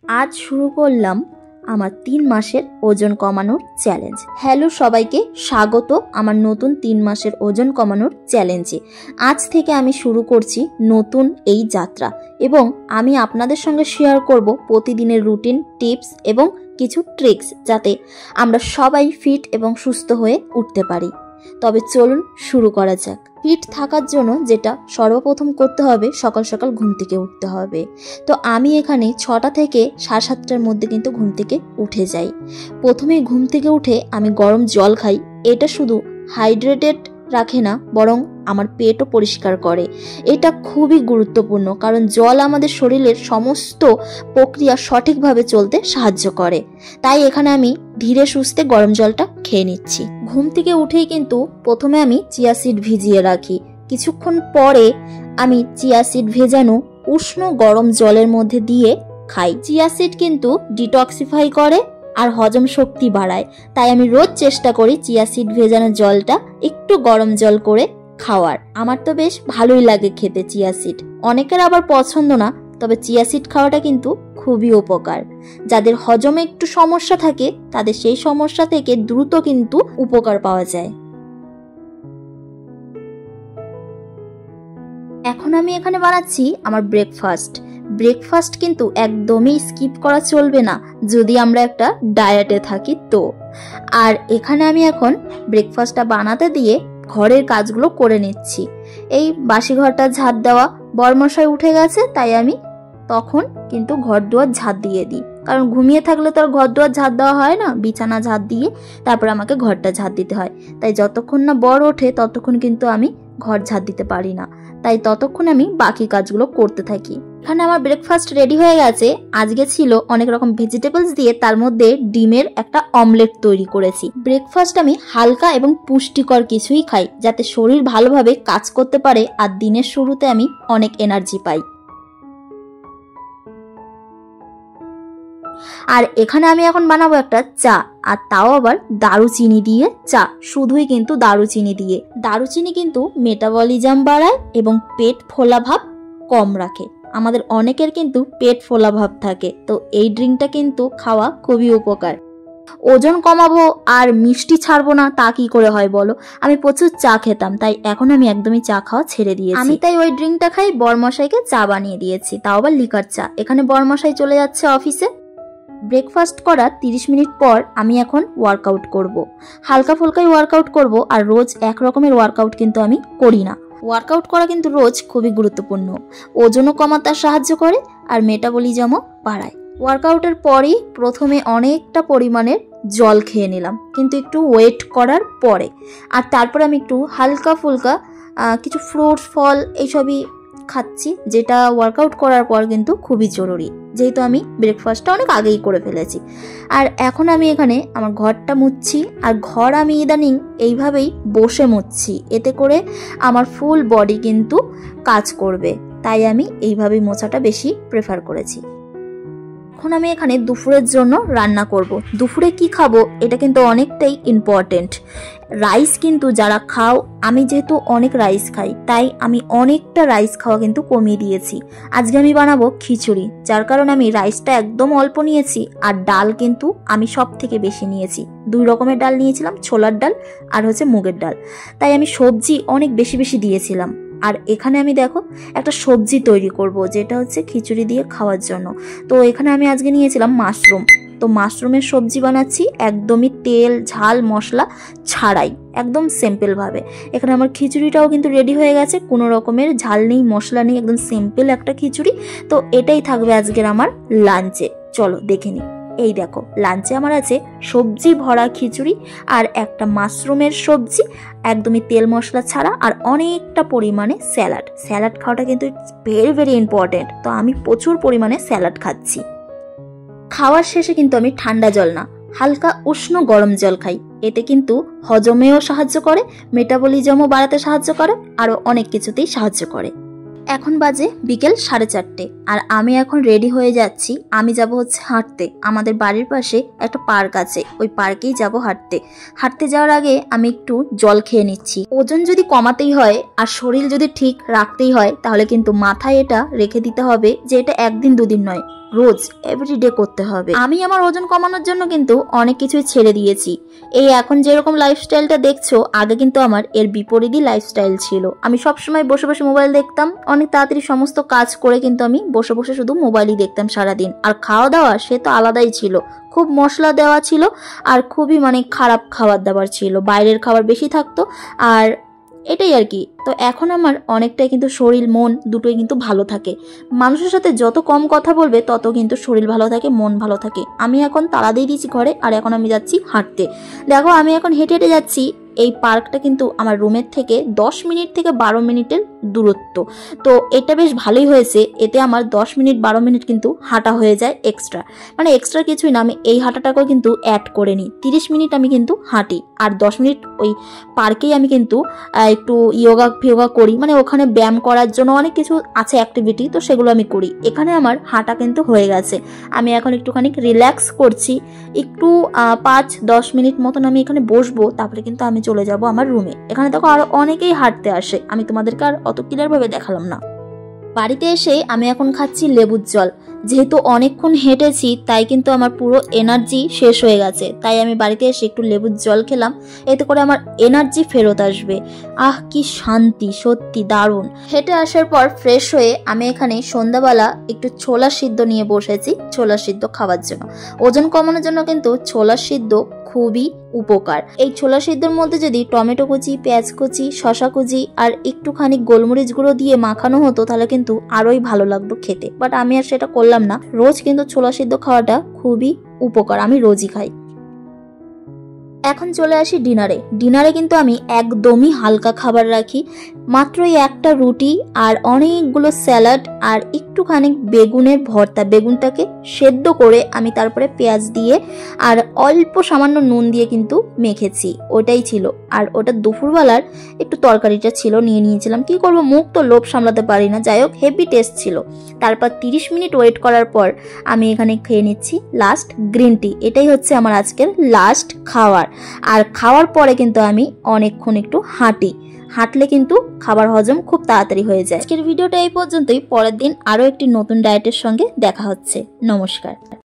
আজ শুরু করলাম আমার 3 মাসের ওজন কমানোর চ্যালেঞ্জ। হ্যালো সবাইকে, স্বাগত আমার নতুন 3 মাসের ওজন কমানোর চ্যালেঞ্জে। আজ থেকে আমি শুরু করছি নতুন এই যাত্রা এবং আমি আপনাদের সঙ্গে শেয়ার করব প্রতিদিনের রুটিন, টিপস এবং কিছু ট্রিক্স, যাতে আমরা সবাই ফিট এবং সুস্থ হয়ে উঠতে পারি। তবে চলুন শুরু করা যাক। ফিট থাকার জন্য যেটা সর্বপ্রথম করতে হবে, সকাল সকাল ঘুম থেকে উঠতে হবে। তো আমি এখানে 6টা থেকে 7:30টার মধ্যে কিন্তু ঘুম থেকে উঠে যাই। প্রথমে ঘুম থেকে উঠে আমি গরম জল খাই। এটা শুধু হাইড্রেটেড রাখে না, বরং আমার পেটও পরিষ্কার করে। এটা খুবই গুরুত্বপূর্ণ, কারণ জল আমাদের শরীরের সমস্ত প্রক্রিয়া সঠিকভাবে চলতে সাহায্য করে। তাই এখানে আমি ধীরে সুস্থে গরম জলটা খেয়ে নিচ্ছি। ঘুম থেকে উঠেই কিন্তু প্রথমে আমি চিয়া সিড ভিজিয়ে রাখি। কিছুক্ষণ পরে আমি চিয়া সিড ভেজানো উষ্ণ গরম জলের মধ্যে দিয়ে খাই। চিয়া সিড কিন্তু ডিটক্সিফাই করে আর হজম শক্তি বাড়ায়। তাই আমি রোজ চেষ্টা করি চিয়া সিড ভেজানো জলটা একটু গরম জল করে খাওয়ার। আমার তো বেশ ভালোই লাগে খেতে চিয়া সিড। অনেকের আবার পছন্দ না, তবে চিয়া সিড খাওয়াটা কিন্তু খুবই উপকার। যাদের হজমে একটু সমস্যা থাকে, তাদের সেই সমস্যা থেকে দ্রুত কিন্তু উপকার পাওয়া যায়। এখন আমি এখানে বানাচ্ছি আমার ব্রেকফাস্ট কিন্তু একদমই স্কিপ করা চলবে না যদি আমরা একটা ডায়েটে থাকি তো। আর এখানে আমি এখন ব্রেকফাস্টটা বানাতে দিয়ে ঘরের কাজগুলো করে নিচ্ছি। এই বাসি ঘরটা ঝাড় দেওয়া, বরমশাই উঠে গেছে, তাই আমি তখন কিন্তু ঘর দুয়ার ঝাড় দিয়ে দিই। কারণ ঘুমিয়ে থাকলে তো আর ঘর দুয়ার ঝাড় দেওয়া হয় না, বিছানা ঝাড় দিয়ে তারপর আমাকে ঘরটা ঝাড় দিতে হয়। তাই যতক্ষণ না বর ওঠে ততক্ষণ কিন্তু আমি ঘর ঝাড় দিতে পারি না। তাই ততক্ষণ আমি বাকি কাজগুলো করতে থাকি। এখানে আমার ব্রেকফাস্ট রেডি হয়ে গেছে। আজকে ছিল অনেক রকম ভেজিটেবলস দিয়ে, তার মধ্যে ডিমের একটা অমলেট তৈরি করেছি। ব্রেকফাস্ট আমি হালকা এবং পুষ্টিকর কিছুই খাই, যাতে শরীর ভালোভাবে কাজ করতে পারে আর দিনের শুরুতে আমি অনেক এনার্জি পাই। আর এখানে আমি এখন বানাবো একটা চা, আর তাও আবার দারুচিনি দিয়ে চা। শুধুই কিন্তু দারুচিনি দিয়ে। দারুচিনি কিন্তু মেটাবলিজম বাড়ায় এবং পেট ফোলা ভাব কম রাখে। আমাদের অনেকের কিন্তু পেট ফোলা ভাব থাকে, তো এই ড্রিঙ্কটা কিন্তু খাওয়া খুবই উপকার। ওজন কমাবো আর মিষ্টি ছাড়বো না, তা কি করে হয় বলো? আমি প্রচুর চা খেতাম, তাই এখন আমি একদমই চা খাওয়া ছেড়ে দিয়েছি। আমি তাই ওই ড্রিঙ্কটা খাই। বরমশাইকে চা বানিয়ে দিয়েছি, তাও আবার লিকার চা। এখানে বরমশাই চলে যাচ্ছে অফিসে। ব্রেকফাস্ট করার 30 মিনিট পর আমি এখন ওয়ার্কআউট করব। হালকা ফুলকাই ওয়ার্কআউট করব, আর রোজ এক রকমের ওয়ার্কআউট কিন্তু আমি করি না। ওয়ার্কআউট করা কিন্তু রোজ খুবই গুরুত্বপূর্ণ। ওজনও কমাতে সাহায্য করে আর মেটাবলিজমও বাড়ায়। ওয়ার্কআউটের পরই প্রথমে অনেকটা পরিমাণের জল খেয়ে নিলাম, কিন্তু একটু ওয়েট করার পরে। আর তারপরে আমি একটু হালকা ফুলকা কিছু ফ্রুটস, ফল এইসবই খাচ্ছি, যেটা ওয়ার্কআউট করার পর কিন্তু খুবই জরুরি, যেহেতু আমি ব্রেকফাস্টটা অনেক আগেই করে ফেলেছি। আর এখন আমি এখানে আমার ঘরটা মুছছি। আর ঘর আমি ইদানিং এইভাবেই বসে মুছছি, এতে করে আমার ফুল বডি কিন্তু কাজ করবে। তাই আমি এইভাবেই মোছাটা বেশি প্রেফার করেছি। এখন আমি এখানে দুপুরের জন্য রান্না করব। দুপুরে কি খাবো এটা কিন্তু অনেকটাই ইম্পর্টেন্ট। রাইস কিন্তু যারা খাও, আমি যেহেতু অনেক রাইস খাই, তাই আমি অনেকটা রাইস খাওয়া কিন্তু কমিয়ে দিয়েছি। আজকে আমি বানাবো খিচুড়ি, যার কারণে আমি রাইসটা একদম অল্প নিয়েছি। আর ডাল কিন্তু আমি সব থেকে বেশি নিয়েছি। 2 রকমের ডাল নিয়েছিলাম, ছোলার ডাল আর হচ্ছে মুগের ডাল। তাই আমি সবজি অনেক বেশি বেশি দিয়েছিলাম। আর এখানে আমি দেখো একটা সবজি তৈরি করব, যেটা হচ্ছে খিচুড়ি দিয়ে খাওয়ার জন্য। তো এখানে আমি আজকে নিয়েছিলাম মাশরুম। তো মাশরুমের সবজি বানাচ্ছি একদমই তেল ঝাল মশলা ছাড়াই, একদম সিম্পল ভাবে। এখানে আমার খিচুড়িটাও কিন্তু রেডি হয়ে গেছে, কোনো রকমের ঝাল নেই মশলা নেই, একদম সিম্পল একটা খিচুড়ি। তো এটাই থাকবে আজকের আমার লাঞ্চে। চলো দেখে নিই। এই দেখো, লাঞ্চে আমার আছে সবজি ভরা খিচুড়ি আর একটা মাশরুমের সবজি, একদমই তেল মশলা ছাড়া, আর অনেকটা পরিমাণে স্যালাড খাওয়াটা কিন্তু ভেরি ভেরি ইম্পর্টেন্ট। তো আমি প্রচুর পরিমাণে স্যালাড খাচ্ছি। খাওয়ার শেষে কিন্তু আমি ঠান্ডা জল না, হালকা উষ্ণ গরম জল খাই। এতে কিন্তু হজমেও সাহায্য করে, মেটাবলিজমও বাড়াতে সাহায্য করে, আরও অনেক কিছুতেই সাহায্য করে। এখন বাজে বিকেল 4:30, আর আমি এখন রেডি হয়ে যাচ্ছি। আমি যাব হচ্ছে হাঁটতে। আমাদের বাড়ির পাশে একটা পার্ক আছে, ওই পার্কেই যাব হাঁটতে যাওয়ার আগে আমি একটু জল খেয়ে নিচ্ছি। ওজন যদি কমাতেই হয় আর শরীর যদি ঠিক রাখতেই হয়, তাহলে কিন্তু মাথায় এটা রেখে দিতে হবে যে এটা 1 দিন 2 দিন নয়, রোজ এভরিডে করতে হবে। আমি আমার ওজন কমানোর জন্য কিন্তু অনেক কিছুই ছেড়ে দিয়েছি। এই এখন যেরকম লাইফস্টাইলটা দেখছো, আগে কিন্তু আমার এর বিপরীতই লাইফস্টাইল ছিল। আমি সবসময় বসে বসে মোবাইল দেখতাম, অনেক তাড়াতাড়ি সমস্ত কাজ করে কিন্তু আমি বসে বসে শুধু মোবাইলই দেখতাম সারাদিন। আর খাওয়া দাওয়া সে তো আলাদাই ছিল, খুব মশলা দেওয়া ছিল আর খুবই খারাপ খাবার দাবার ছিল, বাইরের খাবার বেশি থাকতো আর এটাই আর কি। তো এখন আমার অনেকটাই কিন্তু শরীর মন দুটোই কিন্তু ভালো থাকে। মানুষের সাথে যত কম কথা বলবে তত কিন্তু শরীর ভালো থাকে, মন ভালো থাকে। আমি এখন তালা দিয়ে দিয়েছি ঘরে, আর এখন আমি যাচ্ছি হাঁটতে। দেখো আমি এখন হেঁটে হেঁটে যাচ্ছি। এই পার্কটা কিন্তু আমার রুমের থেকে 10 মিনিট থেকে 12 মিনিটের দূরত্ব। তো এটা বেশ ভালোই হয়েছে, এতে আমার 10 মিনিট 12 মিনিট কিন্তু হাঁটা হয়ে যায় এক্সট্রা। এক্সট্রা কিছুই না, আমি এই হাঁটাটাকেও কিন্তু অ্যাড করে নিই। 30 মিনিট আমি কিন্তু হাঁটি, আর 10 মিনিট ওই পার্কেই আমি কিন্তু একটু ইয়োগা ফিয়োগা করি। ওখানে ব্যায়াম করার জন্য অনেক কিছু আছে অ্যাক্টিভিটি, তো সেগুলো আমি করি। এখানে আমার হাঁটা কিন্তু হয়ে গেছে। আমি এখন একটুখানি রিল্যাক্স করছি, একটু 5-10 মিনিট মতন আমি এখানে বসবো, তারপরে কিন্তু আমি চলে যাব আমার রুমে। এখানে দেখো আরো অনেকেই হাঁটতে আসে, আমি তোমাদেরকে আর অত ক্লিয়ার ভাবে দেখালাম না। বাড়িতে এসে আমি এখন খাচ্ছি লেবুর জল। যেহেতু অনেকক্ষণ হেঁটেছি তাই কিন্তু আমার পুরো এনার্জি শেষ হয়ে গেছে, তাই আমি বাড়িতে এসে একটু লেবুর জল খেলাম, এতে করে আমার এনার্জি ফেরত আসবে। কি শান্তি, সত্যি দারুণ। হেঁটে আসার পর ফ্রেশ হয়ে আমি এখানে সন্ধ্যাবেলা একটু ছোলা সিদ্ধ নিয়ে বসেছি, ছোলা সিদ্ধ খাওয়ার জন্য। ওজন কমানোর জন্য কিন্তু ছোলা সিদ্ধ খুবই উপকার। এই ছোলা সিদ্ধর মধ্যে যদি টমেটো কুচি, পেঁয়াজ কুচি, শশা কুচি আর একটুখানি গোলমরিচ গুঁড়ো দিয়ে মাখানো হতো তাহলে কিন্তু আরোই ভালো লাগতো খেতে, বাট আমি আর সেটা করলাম না। রোজ কিন্তু ছোলা সিদ্ধ খাওয়াটা খুবই উপকার, আমি রোজই খাই। এখন চলে আসি ডিনারে। ডিনারে কিন্তু আমি একদমই হালকা খাবার রাখি, মাত্রই একটা রুটি আর অনেকগুলো স্যালাড আর একটুখানি বেগুনের ভর্তা। বেগুনটাকে সেদ্ধ করে আমি তারপরে পেঁয়াজ দিয়ে আর অল্প সামান্য নুন দিয়ে কিন্তু মেখেছি, ওটাই ছিল। আর ওটা দুপুরবেলার একটু তরকারিটা ছিল, নিয়ে নিয়েছিলাম। কি করবো, মুখ তো লোভ সামলাতে পারি না। যাই হোক, হেভি টেস্ট ছিল। তারপর 30 মিনিট ওয়েট করার পর আমি এখানে খেয়ে নিচ্ছি লাস্ট গ্রিন টি। এটাই হচ্ছে আমার আজকের লাস্ট খাওয়ার। আর খাওয়ার পরে কিন্তু আমি অনেকক্ষণ একটু হাঁটলে কিন্তু খাবার হজম খুব তাড়াতাড়ি হয়ে যায়। আজকের ভিডিওটা এই পর্যন্তই। পরের দিন আরো একটি নতুন ডায়েটের সঙ্গে দেখা হচ্ছে। নমস্কার।